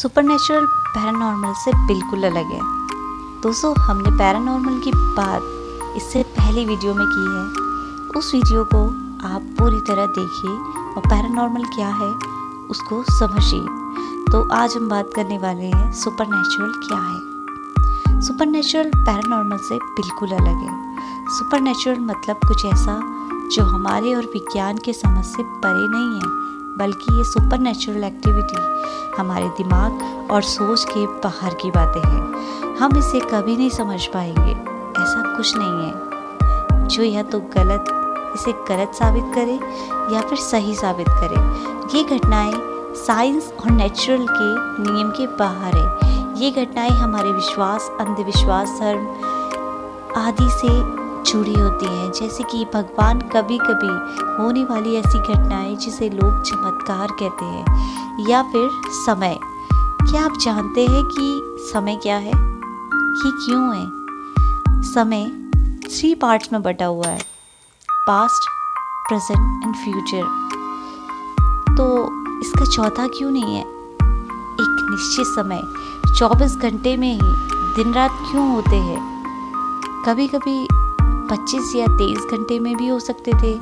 Supernatural paranormal से बिल्कुल अलग है। दोस्तों, हमने पैरानॉर्मल की बात इससे पहली वीडियो में की है। उस वीडियो को आप पूरी तरह देखिए और पैरानॉर्मल क्या है उसको समझिए। तो आज हम बात करने वाले हैं सुपरनेचुरल क्या है। सुपरनेचुरल पैरानॉर्मल से बिल्कुल अलग है। सुपरनेचुरल मतलब कुछ ऐसा जो हमारे और विज्ञान के समझ से परे नहीं है, बल्कि ये सुपरनेचुरल एक्टिविटी हमारे दिमाग और सोच के बाहर की बातें हैं। हम इसे कभी नहीं समझ पाएंगे। ऐसा कुछ नहीं है जो या तो इसे गलत साबित करे या फिर सही साबित करे। ये घटनाएं साइंस और नेचुरल के नियम के बाहर है। ये घटनाएं हमारे विश्वास, अंधविश्वास, धर्म आदि से जुड़ी होती हैं। जैसे कि भगवान कभी कभी होने वाली ऐसी घटनाएं जिसे लोग चमत्कार कहते हैं, या फिर समय। क्या आप जानते हैं कि समय क्या है? ये क्यों है? समय 3 पार्ट्स में बटा हुआ है, पास्ट, प्रेजेंट एंड फ्यूचर। तो इसका चौथा क्यों नहीं है? एक निश्चित समय 24 घंटे में ही दिन रात क्यों होते हैं? कभी कभी 25 या 23 घंटे में भी हो सकते थे।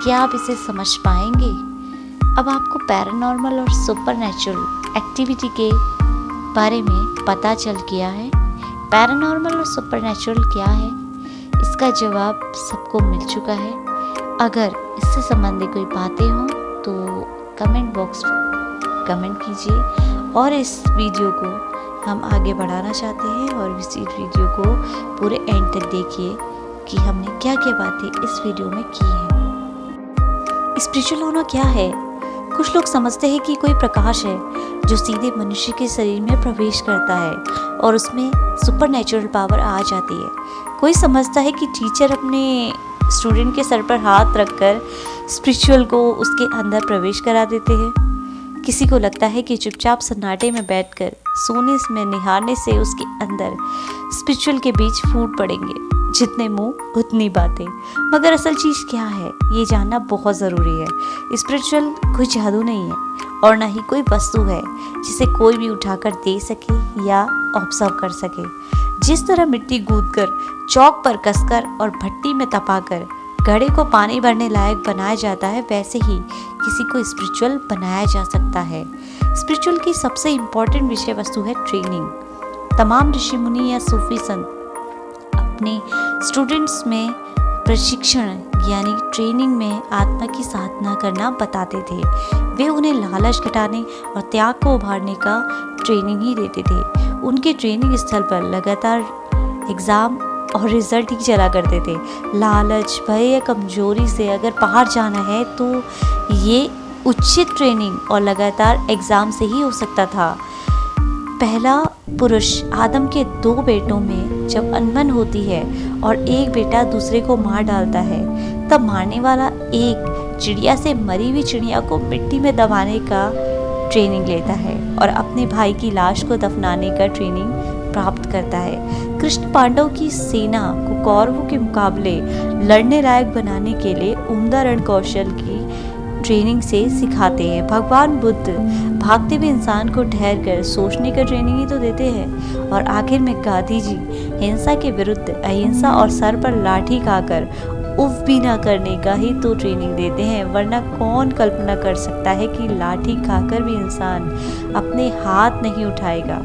क्या आप इसे समझ पाएंगे? अब आपको पैरानॉर्मल और सुपरनेचुरल एक्टिविटी के बारे में पता चल गया है। पैरानॉर्मल और सुपरनेचुरल क्या है, इसका जवाब सबको मिल चुका है। अगर इससे संबंधित कोई बातें हों तो कमेंट बॉक्स में कमेंट कीजिए। और इस वीडियो को हम आगे बढ़ाना चाहते हैं और इस वीडियो को पूरे एंड तक देखिए कि हमने क्या क्या बातें इस वीडियो में की हैं। स्पिरिचुअल होना क्या है? कुछ लोग समझते हैं कि कोई प्रकाश है जो सीधे मनुष्य के शरीर में प्रवेश करता है और उसमें सुपरनेचुरल पावर आ जाती है। कोई समझता है कि टीचर अपने स्टूडेंट के सर पर हाथ रखकर स्पिरिचुअल को उसके अंदर प्रवेश करा देते हैं। किसी को लगता है कि चुपचाप सन्नाटे में बैठकर सोने में निहारने से उसके अंदर स्पिरिचुअल के बीज फूट पड़ेंगे। जितने मुंह उतनी बातें। मगर असल चीज़ क्या है, ये जानना बहुत ज़रूरी है। स्पिरिचुअल कोई जादू नहीं है और ना ही कोई वस्तु है जिसे कोई भी उठाकर दे सके या ऑब्जर्व कर सके। जिस तरह मिट्टी गूंथकर, चौक पर कसकर और भट्टी में तपाकर घड़े को पानी भरने लायक बनाया जाता है, वैसे ही किसी को स्पिरिचुअल बनाया जा सकता है। स्पिरिचुअल की सबसे इम्पोर्टेंट विषय वस्तु है ट्रेनिंग। तमाम ऋषि मुनि या सूफी संत अपने स्टूडेंट्स में प्रशिक्षण यानी ट्रेनिंग में आत्मा की साधना करना बताते थे। वे उन्हें लालच घटाने और त्याग को उभारने का ट्रेनिंग ही देते थे। उनके ट्रेनिंग स्थल पर लगातार एग्ज़ाम और रिजल्ट ही चला करते थे। लालच, भय या कमजोरी से अगर बाहर जाना है तो ये उचित ट्रेनिंग और लगातार एग्ज़ाम से ही हो सकता था। पहला पुरुष आदम के 2 बेटों में जब अनबन होती है और एक बेटा दूसरे को मार डालता है, तब मारने वाला एक चिड़िया से मरी हुई चिड़िया को मिट्टी में दबाने का ट्रेनिंग लेता है और अपने भाई की लाश को दफनाने का ट्रेनिंग प्राप्त करता है। कृष्ण पांडव की सेना को कौरवों के मुकाबले लड़ने लायक बनाने के लिए उम्दा रण कौशल की ट्रेनिंग से सिखाते हैं। भगवान बुद्ध भागते हुए इंसान को ठहर कर सोचने का ट्रेनिंग ही तो देते हैं। और आखिर में गांधी जी हिंसा के विरुद्ध अहिंसा और सर पर लाठी खाकर उफ भी ना करने का ही तो ट्रेनिंग देते हैं। वरना कौन कल्पना कर सकता है कि लाठी खाकर भी इंसान अपने हाथ नहीं उठाएगा।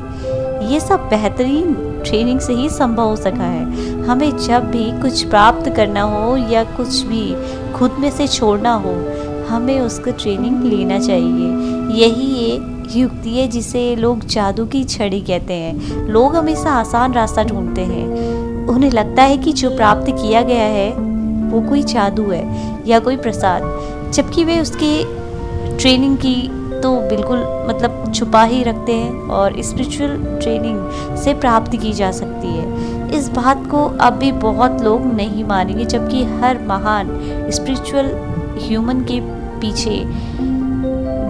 ये सब बेहतरीन ट्रेनिंग से ही संभव हो सका है। हमें जब भी कुछ प्राप्त करना हो या कुछ भी खुद में से छोड़ना हो, हमें उसका ट्रेनिंग लेना चाहिए। यही ये युक्ति है जिसे लोग जादू की छड़ी कहते हैं। लोग हमेशा आसान रास्ता ढूंढते हैं। उन्हें लगता है कि जो प्राप्त किया गया है वो कोई जादू है या कोई प्रसाद, जबकि वे उसके ट्रेनिंग की तो बिल्कुल छुपा ही रखते हैं और स्पिरिचुअल ट्रेनिंग से प्राप्त की जा सकती है। इस बात को अब भी बहुत लोग नहीं मानेंगे, जबकि हर महान स्पिरिचुअल ह्यूमन के पीछे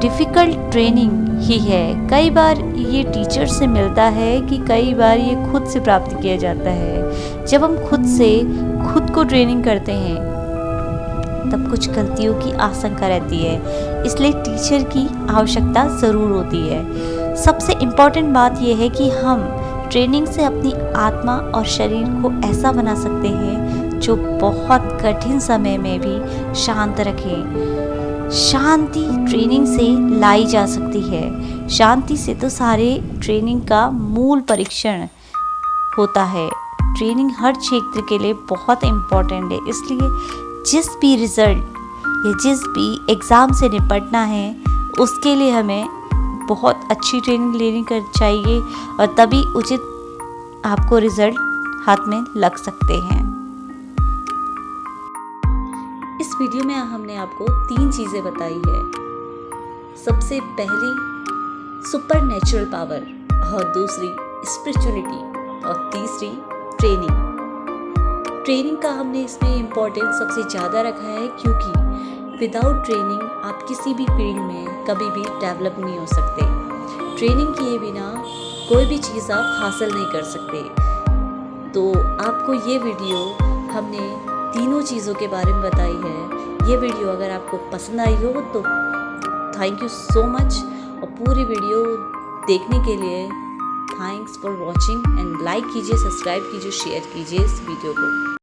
डिफ़िकल्ट ट्रेनिंग ही है। कई बार ये टीचर से मिलता है कि कई बार ये खुद से प्राप्त किया जाता है। जब हम खुद को ट्रेनिंग करते हैं तब कुछ गलतियों की आशंका रहती है, इसलिए टीचर की आवश्यकता ज़रूर होती है। सबसे इम्पॉर्टेंट बात यह है कि हम ट्रेनिंग से अपनी आत्मा और शरीर को ऐसा बना सकते हैं जो बहुत कठिन समय में भी शांत रखे। शांति ट्रेनिंग से लाई जा सकती है। शांति से तो सारे ट्रेनिंग का मूल परीक्षण होता है। ट्रेनिंग हर क्षेत्र के लिए बहुत इम्पॉर्टेंट है, इसलिए जिस भी रिज़ल्ट या जिस भी एग्ज़ाम से निपटना है उसके लिए हमें बहुत अच्छी ट्रेनिंग लेनी कर चाहिए और तभी उचित आपको रिज़ल्ट हाथ में लग सकते हैं। इस वीडियो में हमने आपको 3 चीज़ें बताई है। सबसे पहली सुपर नेचुरल पावर और दूसरी स्पिरिचुअलिटी और तीसरी ट्रेनिंग। ट्रेनिंग का हमने इसमें इम्पोर्टेंस सबसे ज़्यादा रखा है क्योंकि विदाउट ट्रेनिंग आप किसी भी फील्ड में कभी भी डेवलप नहीं हो सकते। ट्रेनिंग किए बिना कोई भी चीज़ आप हासिल नहीं कर सकते। तो आपको ये वीडियो हमने तीनों चीज़ों के बारे में बताई है। ये वीडियो अगर आपको पसंद आई हो तो थैंक यू सो मच, और पूरी वीडियो देखने के लिए thanks for watching and like कीजिए, सब्सक्राइब कीजिए, शेयर कीजिए इस वीडियो को।